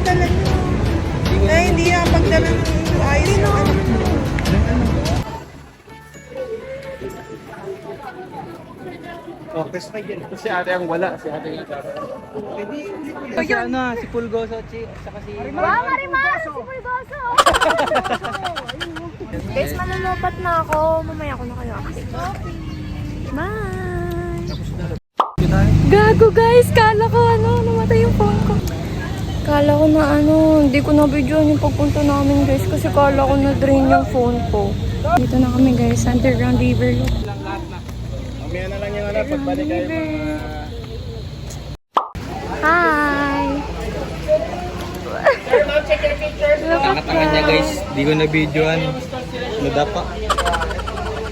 dala nyo. Eh, hindi nakapagdala ng ayos ng anak mo. Okay, sa kanya. Si ate ang wala. Si ate yung Si ano, si Pulgoso, saka si... Wow, Marimar! Si Pulgoso! Guys, malulupat na ako. Mamaya ko na kayo active. Bye! Gago guys! Kala ko namatay yung phone ko. Kala ko na hindi ko na videoan yung pagpunta namin guys. Kasi kala ko na drain yung phone ko. Dito na kami guys, Underground River Loop. Mamaya na lang yung pagbalik kayo mga... Hi! Tangat-tangat niya guys, di ko na videoan. Nadapa.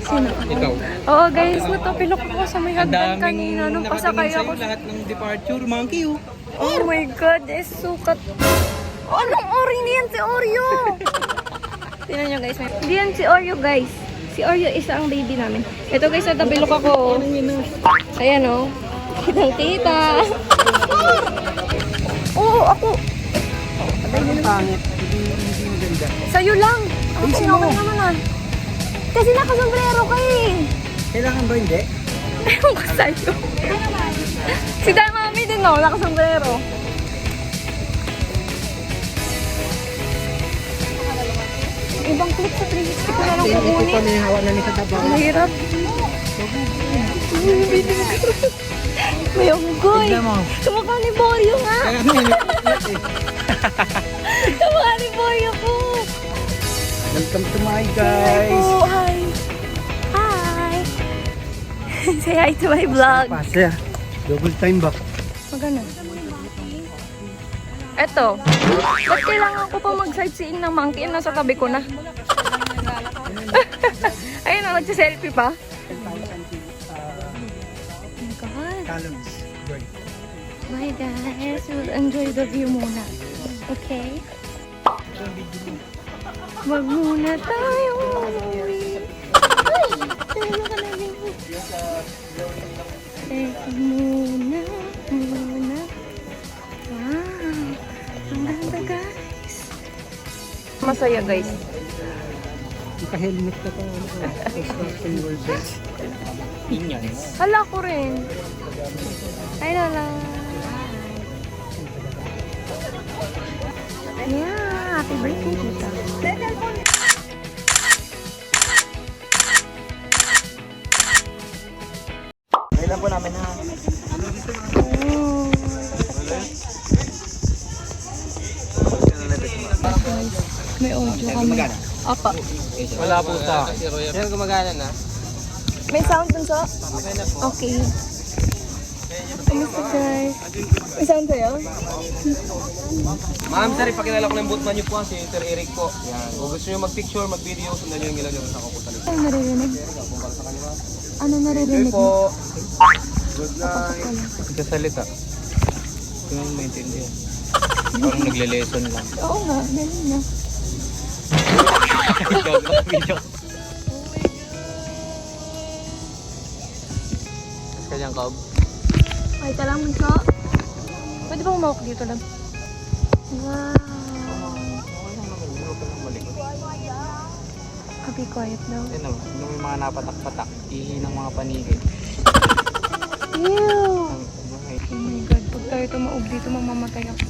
Sino? Ikaw. Oo guys, natapilok ako sa may hagdan kanina. Nung pasakay ako. Lahat ng departure, monkey oh. Oh my god, sukat. Oh, anong Oreo niyan? Si Oreo! Tingnan nyo guys. Hindi yan si Oreo guys. Si Oreo isa ang baby namin. Ito guys, natabilok ako. Ayan o. Kitang-kita. Oo, ako. Ang pangit. Hindi maganda. Sa'yo lang. Ako, okay naman. Kasi nakasombrero ka eh. Kailangan ba hindi? Ewan ko sa'yo. Si Mami din no, nakasombrero. Ibang clip sa 360 ko na lang kukunin. Hindi ko pa hawa na nito tabaw. Ang hirap. May unggoy. Tignan mo. Kamukha ni Boryo nga. Kaya ano yan? Kamukha ni Boryo ko. Welcome to my Hi guys. po. Hi. Hi. Say hi to my vlog. Pasya. Double time ba? Magana. Eto. Ba't kailangan ko pa mag-sightseeing ng monkey? Nasa tabi ko na. Ayun na, nagsiselfie pa. Columns. Bye guys, we'll enjoy the view muna. Okay? Wag muna tayo umuwi. Ay! Ano ka na rin? Teka muna. Wow! Ang ganda guys. Masaya guys. Naka-helmet ka pa. Construction workers. Inyans. Hala ko rin. Ay lala. Yeah, happy birthday tita. Kailan po namin ha? Oh. May audio kami. Apa. Wala po sa. Yan gumagana na. May sound dun sa? Okay. Kamusta guys? May sound sa'yo? Ma'am, sir, ipakilala ko ng bootman niyo po si Sir Eric po. Yan. Kung gusto niyo mag-picture, mag-video, sundan niyo yung ilaw niyo sa kaputan. Ano naririnig? Ano naririnig? Po. Good night. Nagsasalita. Hindi mo maintindihan. Parang nagle-lesson lang. Oo nga, ganun na. Video. Kanyang kaob. Ay, ka lang munso. Pwede ba umawak dito lang? Wow. Be quiet daw. Yan o, yung mga napatak-patak. Ihi ng mga panigid. Ew! Oh my god, pag tayo tumaog dito, mamamatay ako.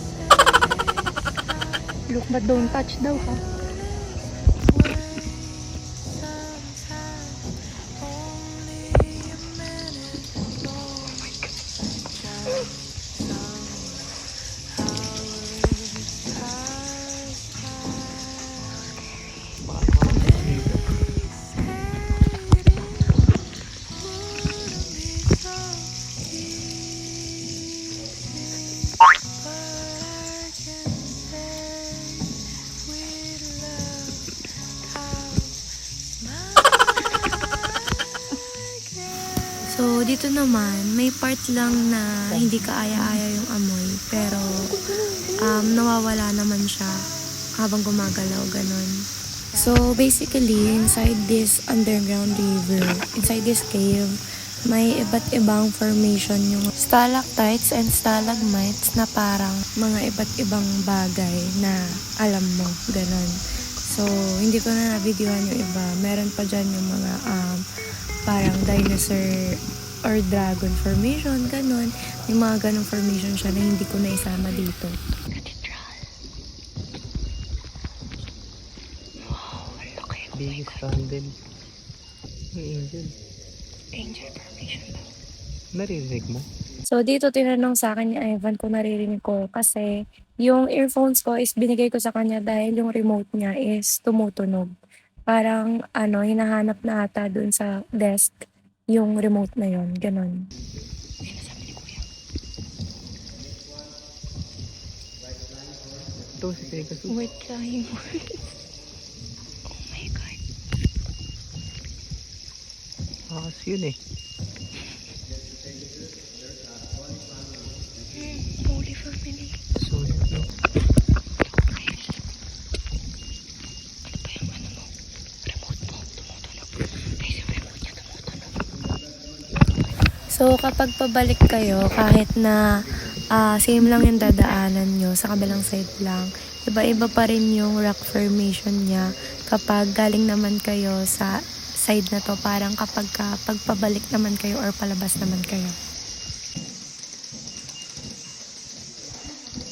Look but don't touch daw ha. So, dito naman, may part lang na hindi kaaya-aya yung amoy. Pero, nawawala naman siya habang gumagalaw, ganon. So, basically, inside this underground river, inside this cave, may iba't ibang formation yung stalactites and stalagmites na parang mga iba't ibang bagay na alam mo, ganon. So, hindi ko na na-videoan yung iba. Meron pa dyan yung mga parang dinosaur or dragon formation, ganon. May mga ganong formation siya na hindi ko na isama dito. Biggest candle. Angel. Angel formation daw. Naririnig mo? So, dito tinanong sa akin ni Ivan kung naririnig ko kasi yung earphones ko is binigay ko sa kanya dahil yung remote niya is tumutunog. Parang, hinahanap na ata dun sa desk yung remote na yon, ganon. Ito si Pegasus. Wait lang. Oh my God. Yun eh. Holy family. So, yun. So, kapag pabalik kayo, kahit na same lang yung dadaanan nyo, sa kabilang side lang, iba-iba pa rin yung rock formation niya kapag galing naman kayo sa side na to, parang kapag pagpabalik naman kayo or palabas naman kayo.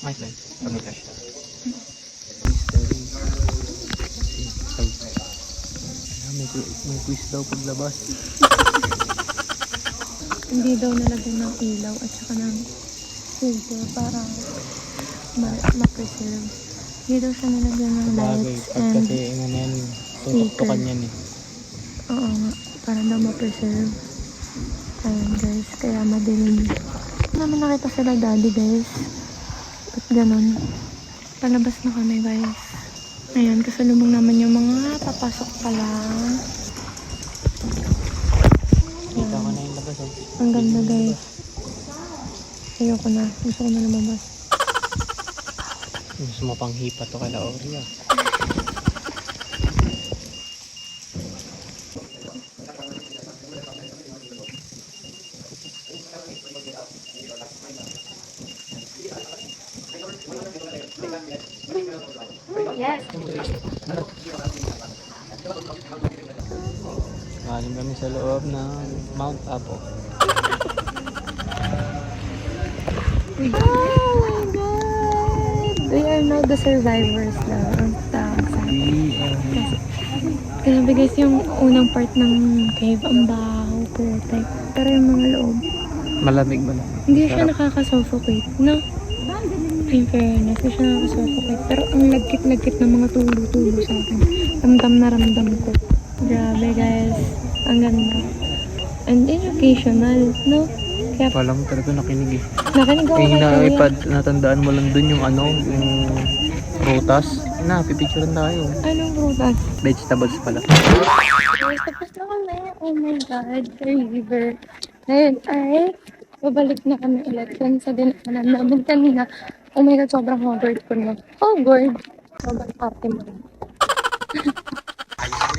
Ay, lang. Ano ka siya? May quiz daw paglabas. Hindi daw nalagyan ng ilaw at saka ng filter para ma-preserve. Hindi daw siya nalagyan ng lights and Kasi ano yan, tutok-tukan yan eh. oo nga, para daw ma-preserve. Ayun guys, kaya madilim. Hindi naman nakita sila daddy guys. At ganun. Palabas na kami guys. Ayan, kasalubong naman yung mga papasok pa lang. Kita ko na yung labas eh. Ang ganda guys. Ayoko na. Gusto ko na lumabas. Gusto mo pang hipa to kala Ori ah. Yes. Galing kami sa loob ng Mount Apo. Oh my God! We are now the survivors na. Ang tawag sa akin. Grabe guys, yung unang part ng cave, ang baho, putek. Pero yung mga loob, Malamig ba na? hindi siya nakaka-suffocate, no? In fairness, hindi siya nakaka-suffocate. Pero ang lagkit-lagkit ng mga tulo-tulo sa akin. Ramdam na ramdam ko. Grabe guys, ang ganda. And educational, no? Kaya Wala mo talaga nakinig eh. nakinig ako Yung kay Kuya. na-ipad, natandaan mo lang dun yung yung prutas. Pipicturean tayo. Anong prutas? Vegetables pala. Guys, tapos na kami. Oh my God, river. Ngayon ay, babalik na kami ulit dun sa dinaanan namin kanina. Oh my God, sobrang haggard ko na. Haggard? Sobrang happy mo.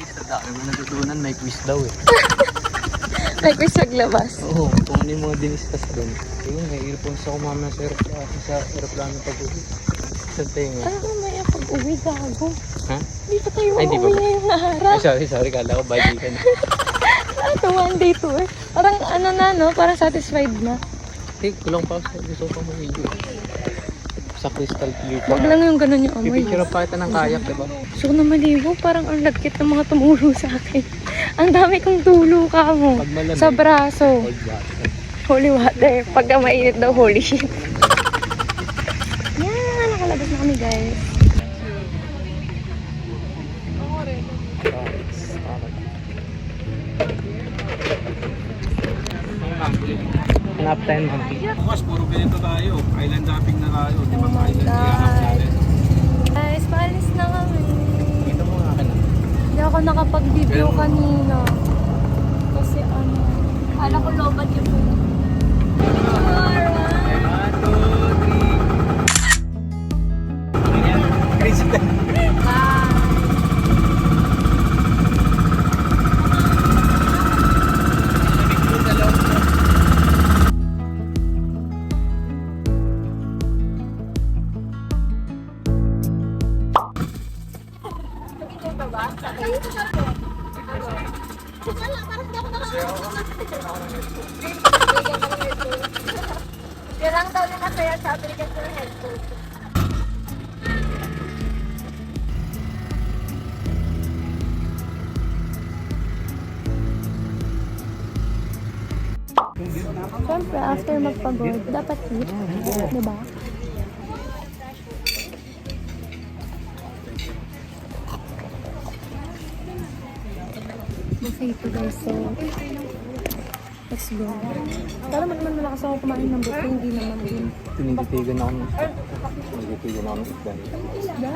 Sa dami mo natutunan, may quiz daw eh. Like, we're saglabas. Oo, kung ano yung mga diniscuss doon. Ayun, may earphones ako mamaya sa aeroplano pag-uwi. Sa tenga. Ano kung may pag-uwi, gago? Ha? Hindi pa tayo Ay, di ba? uuwi ngayong harap. Sorry, kala ko bagi ka na. Ano, one day tour. Parang ano na, no? Parang satisfied na. Kulang pa ako. Gusto ko mag-video. Sa crystal clear pa. Wag lang yung ganun yung amoy. Pipicture pa kita ng kayak, diba? Gusto ko na maligo. Parang ang lagkit ng mga tumulo sa akin. Ang dami kong tulo ka mo. Pag malamig. Sa braso. Cold water. Holy water. Pagka mainit daw, holy shit. Yan, nakalabas na kami guys. Hanap tayo ng monkey. Bukas, puro ganito tayo. Island hopping na tayo. Di ba? Oh my Island God. i-hanap natin. Guys, paalis na kami. Dito mo nga ka na. Hindi ako nakapag-video kanina. Kasi ano, kala ko lobat yung puno. Crazy time. ba? Kaya lang daw nila kaya sabi ka sa headphone. Siyempre, after magpagod, dapat eat. Diba? Masaya ito guys, so let's go. Pero naman malakas ako kumain ng buto, hindi naman din. Tinititigan ako ng isda. Isda.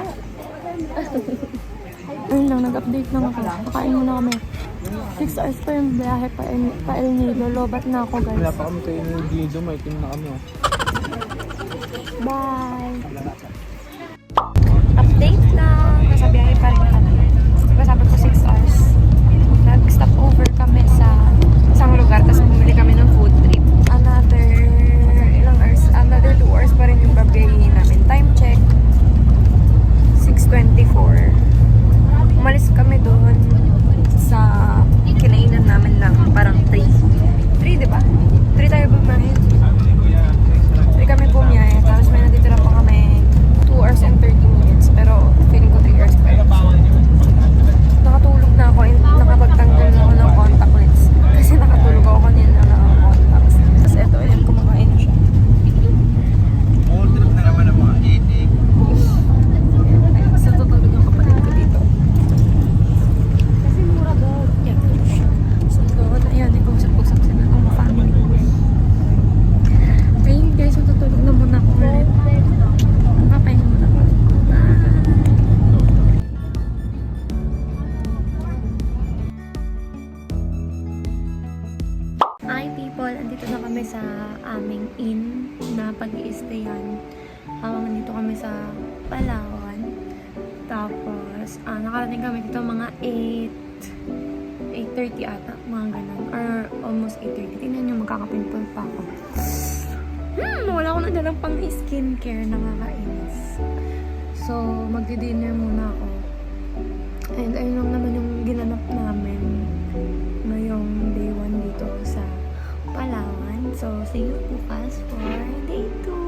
Ayun lang, nag-update lang ako. Pakain muna kami. 6 hours pa yung biyahe pa El Nido. Lobat na ako guys. Wala pa kami kayo ng Nido, may team na kami. Bye! Update lang. Nasa biyahe pa rin kami. Diba sabi ko 6 hours. Nag-stop over kami sa isang lugar. Tapos bumili kami ng food trip. Another 2 hours pa rin yung babiyahin namin. Time check. 6:24. Umalis kami doon sa kinainan namin ng parang 3, diba? 3 tayo bumahin. 3 kami bumiyahe. Tapos may natitira pa kami 2 hours and 30 minutes. Pero feeling ko 3 hours pa yun. Nakatulog na ako and nakapagtanggal na ako ng contact lens. Kasi nakatulog ako kanina na ng contacts. Tapos eto, ayan, kumakain na siya. Sa tutulog ang kapatid ko dito. Kasi mura daw. Yan. So, ayan, nag-usap-usap sila ng mga family ko. Ayun guys, matutulog na muna ako ulit. Papahinga muna ako. Hi people, andito na kami sa aming inn na pag-i-stayan. Nandito kami sa Palawan. Tapos, nakarating kami dito mga 8:30 ata, mga ganun. Or almost 8:30. Tingnan nyo, magkakapimple pa ako. Wala ko na dalang pang skincare, nakakainis. So, magdi-dinner muna ako. And ayun lang naman yung ginanap namin ngayong day 1 dito sa Palawan. So, see you bukas for day 2.